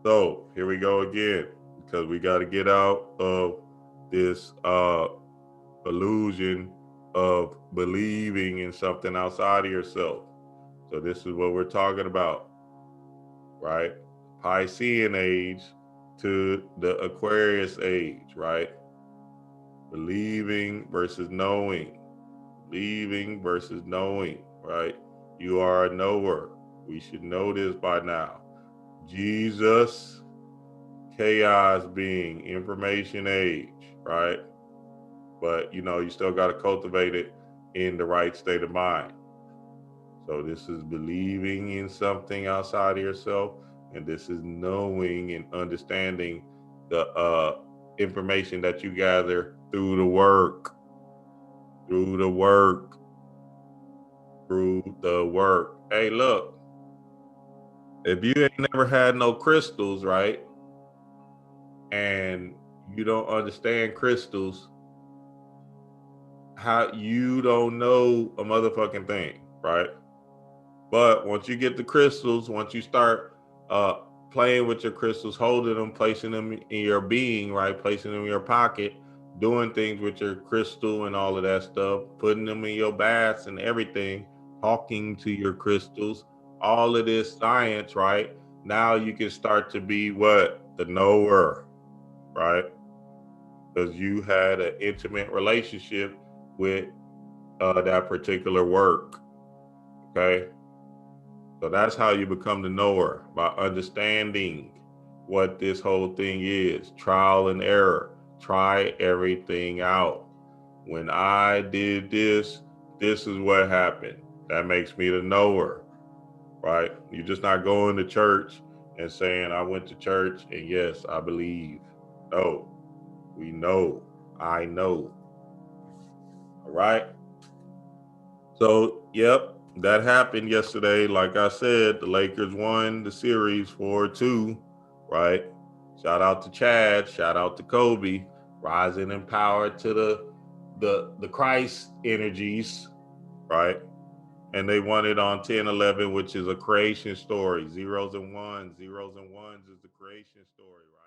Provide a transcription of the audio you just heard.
So here we go again, because we got to get out of this illusion of believing in something outside of yourself. So this is what we're talking about, right? Piscean age to the Aquarius age, right? Believing versus knowing. Believing versus knowing, right? You are a knower. We should know this by now. Jesus, chaos being, information age, right? But you still got to cultivate it in the right state of mind. So this is believing in something outside of yourself, and this is knowing and understanding the information that you gather through the work, through the work, through the work. Hey, look, if you ain't never had no crystals, right, and you don't understand crystals, how you don't know a motherfucking thing, right? But once you get the crystals, once you start playing with your crystals, holding them, placing them in your being, right? Placing them in your pocket, doing things with your crystal and all of that stuff, putting them in your baths and everything, talking to your crystals, all of this science, right? Now you can start to be what? The knower, right? Because you had an intimate relationship with that particular work, okay? So that's how you become the knower, by understanding what this whole thing is. Trial and error. Try everything out. When I did this, this is what happened. That makes me the knower, right? You're just not going to church and saying, I went to church and yes, I believe. No, we know. I know. All right. So, yep, that happened yesterday. Like I said, the Lakers won the series 4-2, right? Shout out to Chad, shout out to Kobe, rising in power to the Christ energies, right? And they won it on 10-11, which is a creation story. Zeros and ones is the creation story, right?